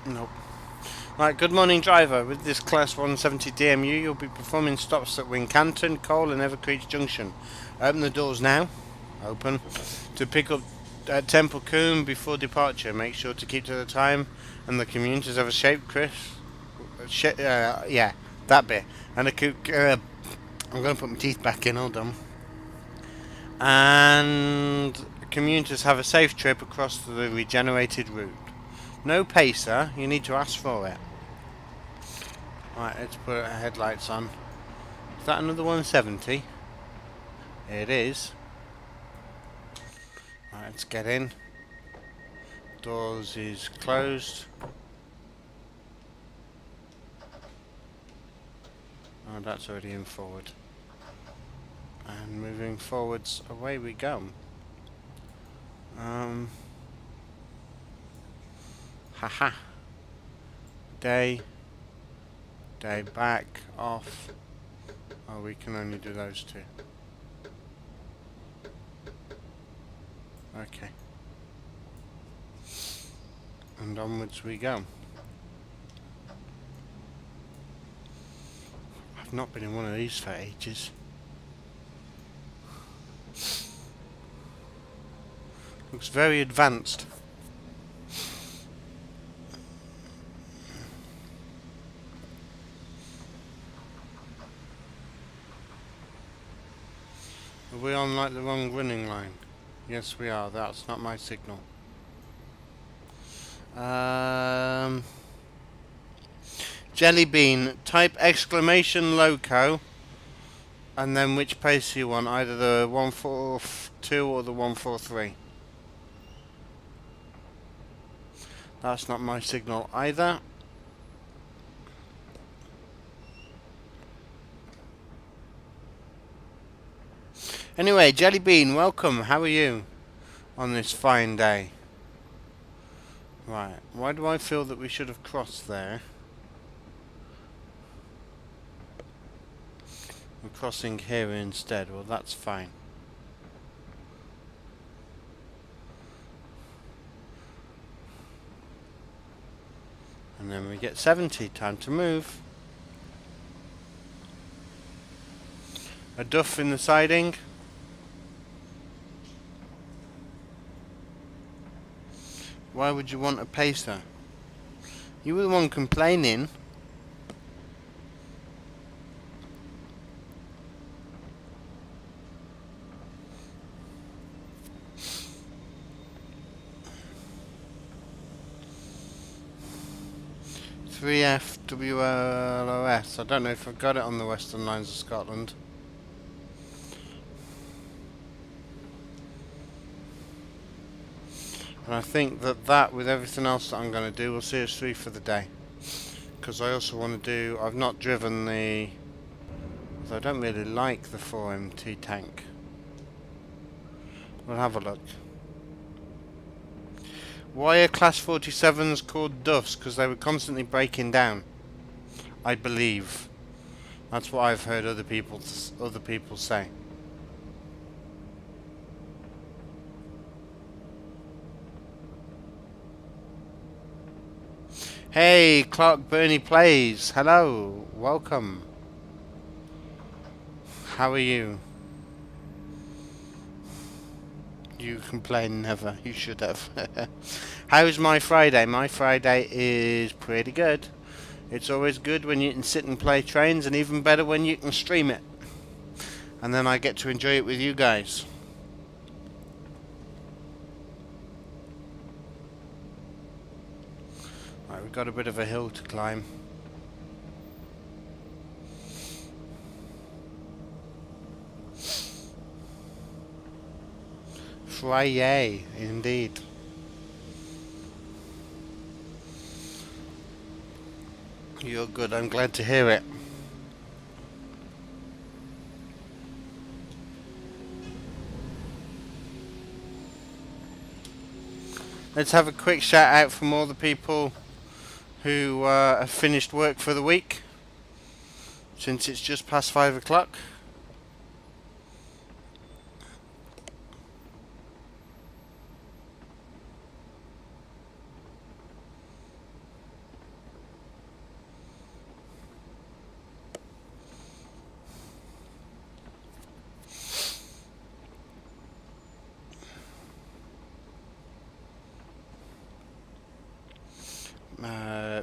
Nope. Right, good morning, driver. With this Class 170 DMU, you'll be performing stops at Wincanton, Cole and Evercreech Junction. Open the doors now. Open. To pick up at Temple Coombe before departure. Make sure to keep to the time and the commuters have a shape, Chris. Yeah, that bit. And I'm going to put my teeth back in, hold on. And commuters have a safe trip across the regenerated route. No pacer, you need to ask for it. Right, let's put our headlights on. Is that another 170? It is. Right, let's get in. Doors is closed. Oh, that's already in forward. And moving forwards, away we go. Haha. Day back, off. Oh, we can only do those two. Okay. And onwards we go. I've not been in one of these for ages. Looks very advanced. Are we on like the wrong running line? Yes we are, that's not my signal. Jelly bean, type exclamation loco and then which pace you want, either the 142 or the 143. That's not my signal either. Anyway, Jelly Bean, welcome. How are you on this fine day? Right, why do I feel that we should have crossed there? We're crossing here instead. Well, that's fine. And then we get 70. Time to move. A duff in the siding. Why would you want a pacer? You were the one complaining. FWLOS. I don't know if I've got it on the Western Lines of Scotland. And I think that with everything else that I'm going to do will see us through for the day. Because I also want to do, I've not driven the, I don't really like the 4MT tank. We'll have a look. Why are Class 47s called Duffs? Because they were constantly breaking down, I believe. That's what I've heard other people say. Hey, Clark Burney Plays. Hello, welcome. How are you? You complain never. You should have. How's my Friday? My Friday is pretty good. It's always good when you can sit and play trains, and even better when you can stream it. And then I get to enjoy it with you guys. Right, we've got a bit of a hill to climb. Friday, indeed. You're good, I'm glad to hear it. Let's have a quick shout out from all the people who have finished work for the week, since it's just past 5 o'clock.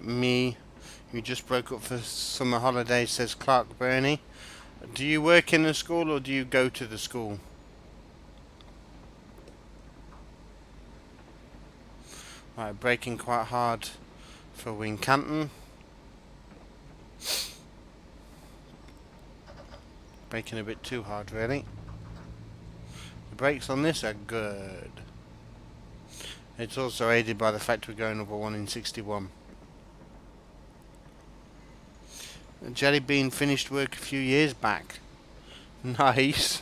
Me, who just broke up for summer holidays, says Clark Burney. Do you work in a school or do you go to the school? Right, braking quite hard for Wincanton. Braking a bit too hard, really. The brakes on this are good. It's also aided by the fact we're going over 1 in 61. Jelly Bean finished work a few years back. Nice.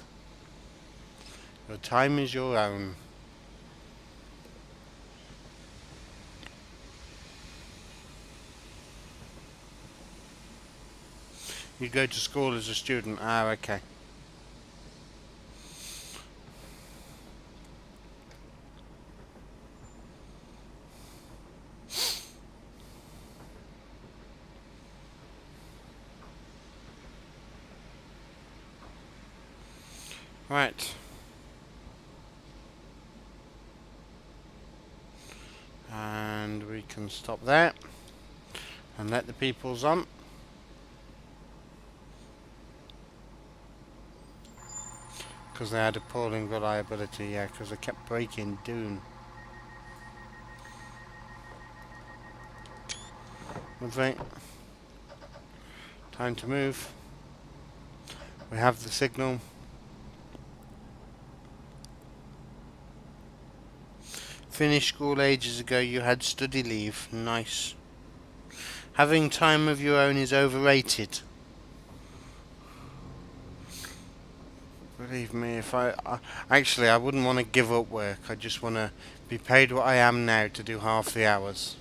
Your time is your own. You go to school as a student. Ah, okay. Right. And we can stop there and let the peoples on. Because they had appalling reliability, yeah, because they kept breaking down. Lovely. Time to move. We have the signal. Finished school ages ago, you had study leave. Nice. Having time of your own is overrated. Believe me, if actually, I wouldn't want to give up work. I just want to be paid what I am now to do half the hours.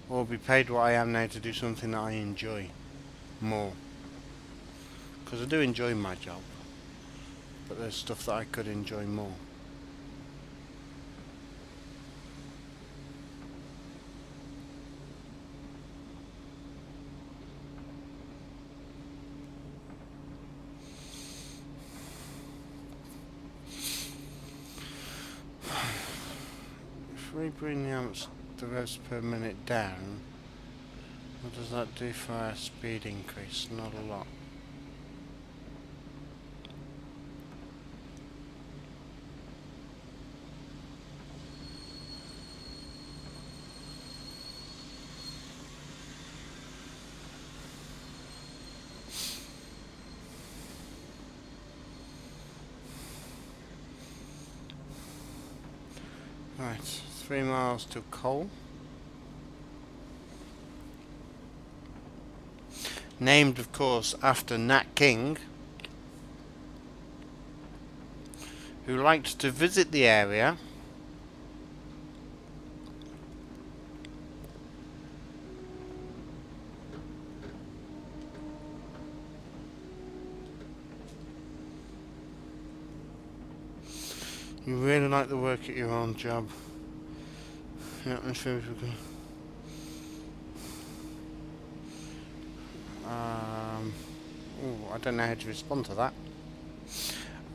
Or be paid what I am now to do something that I enjoy more. Because I do enjoy my job, but there's stuff that I could enjoy more. If we bring the revs per minute down, what does that do for our speed increase? Not a lot. Right, 3 miles to Cole. Named, of course, after Nat King, who liked to visit the area You really like the work at your own job. Yeah, I'm sure we can. I don't know how to respond to that.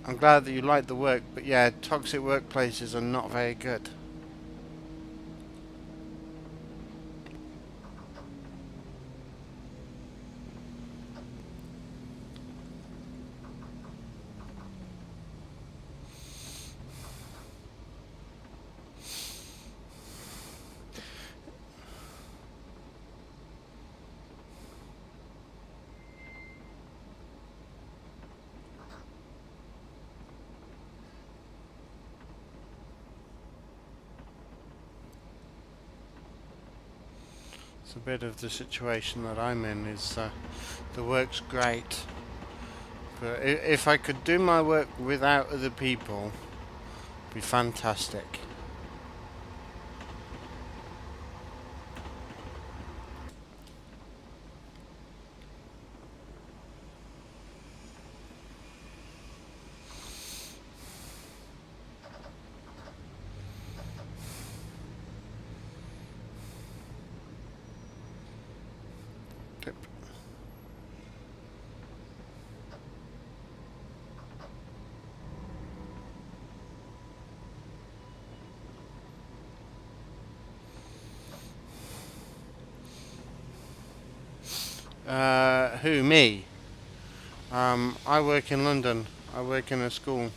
I'm glad that you like the work, but yeah, toxic workplaces are not very good. A bit of the situation that I'm in is the work's great, but if I could do my work without other people, it'd be fantastic. Who, me? I work in London. I work in a school.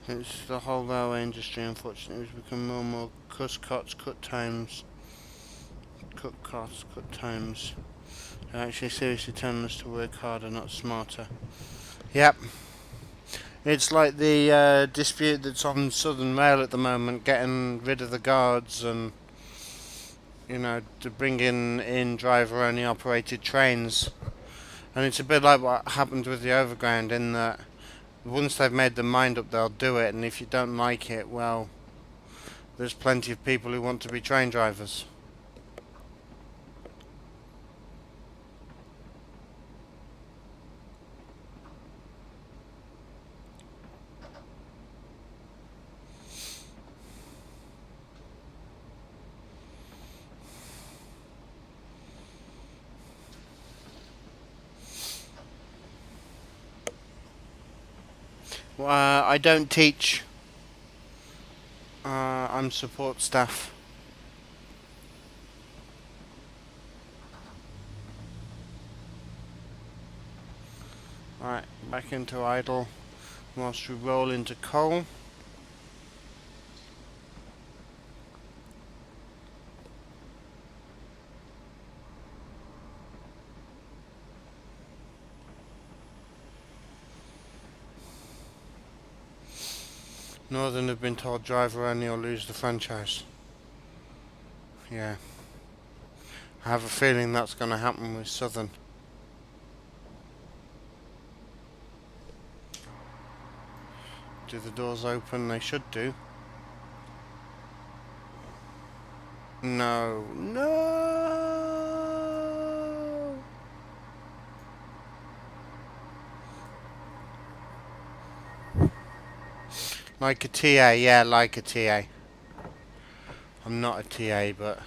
It's the whole railway industry, unfortunately, has become more and more cut times. Cut costs, cut times. They're actually seriously telling us to work harder, not smarter. Yep. It's like the dispute that's on Southern Rail at the moment, getting rid of the guards and, to bring in driver-only operated trains. And it's a bit like what happened with the Overground in that once they've made their mind up, they'll do it, and if you don't like it, well, there's plenty of people who want to be train drivers. I don't teach. I'm support staff. Right, back into idle whilst we roll into coal. Northern have been told driver only or lose the franchise. Yeah. I have a feeling that's going to happen with Southern. Do the doors open? They should do. No. No! Like a TA, yeah, like a TA. I'm not a TA, but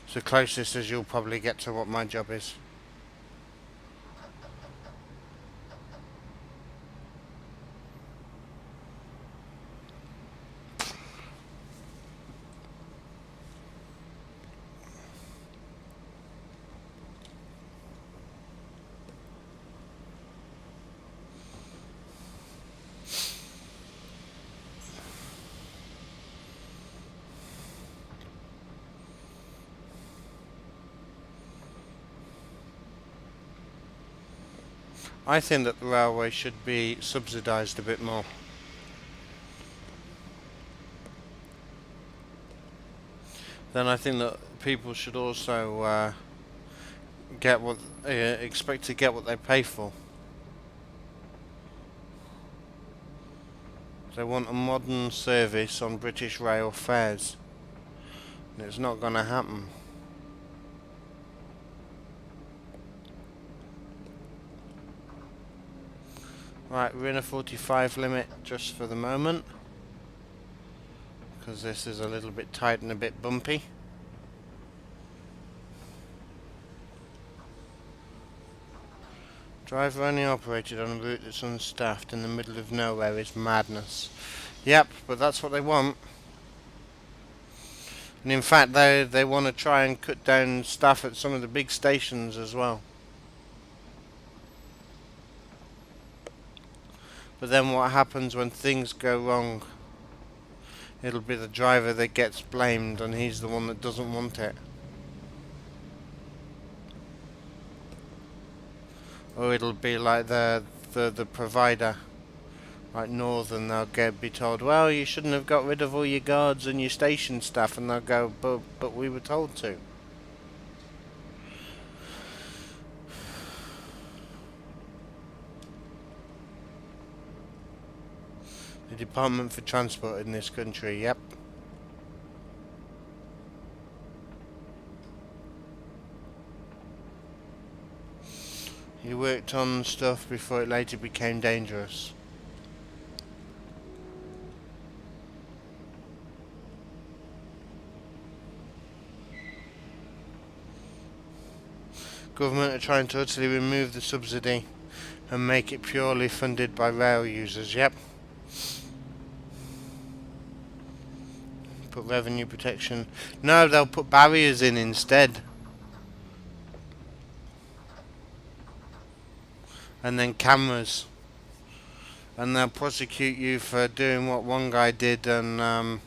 it's the closest as you'll probably get to what my job is. I think that the railway should be subsidised a bit more. Then I think that people should also expect to get what they pay for. They want a modern service on British rail fares, and it's not going to happen. Right, we're in a 45 limit just for the moment, because this is a little bit tight and a bit bumpy. Driver only operated on a route that's unstaffed in the middle of nowhere is madness. Yep, but that's what they want. And in fact, they want to try and cut down staff at some of the big stations as well. But then what happens when things go wrong? It'll be the driver that gets blamed, and he's the one that doesn't want it. Or it'll be like the provider, like Northern. They'll be told, well, you shouldn't have got rid of all your guards and your station staff, and they'll go, but we were told to. The Department for Transport in this country, yep. He worked on stuff before it later became dangerous. Government are trying to utterly remove the subsidy and make it purely funded by rail users. Yep. Put revenue protection. No, they'll put barriers in instead. And then cameras. And they'll prosecute you for doing what one guy did, and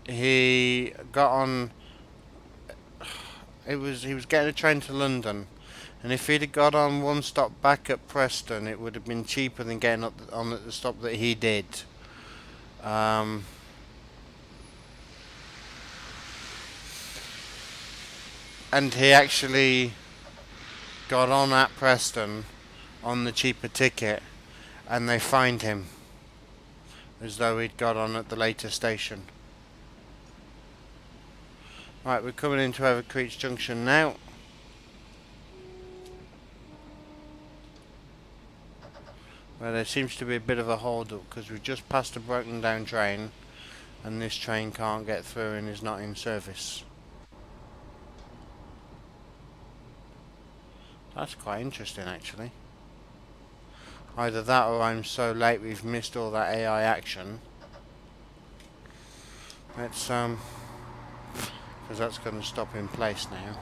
he got on. He was getting a train to London, and if he'd have got on one stop back at Preston, it would have been cheaper than getting on at the stop that he did. Um, and he actually got on at Preston on the cheaper ticket, and they fined him as though he'd got on at the later station. Right, we're coming into Evercreech Junction now. Where there seems to be a bit of a hold up because we've just passed a broken down train and this train can't get through and is not in service. That's quite interesting actually. Either that or I'm so late we've missed all that AI action. Let's because that's going to stop in place now.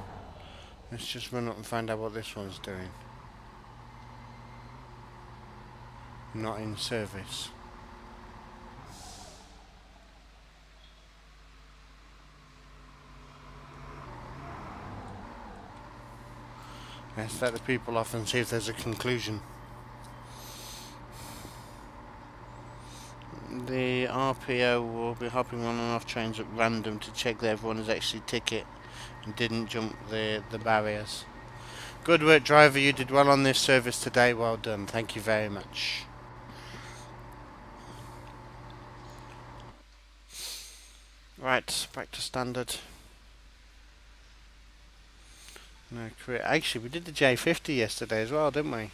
Let's just run up and find out what this one's doing. Not in service. Let's let the people off and see if there's a conclusion. The RPO will be hopping on and off trains at random to check that everyone has actually ticket and didn't jump the barriers. Good work, driver. You did well on this service today. Well done. Thank you very much. Right, back to standard. No, actually, we did the J50 yesterday as well, didn't we?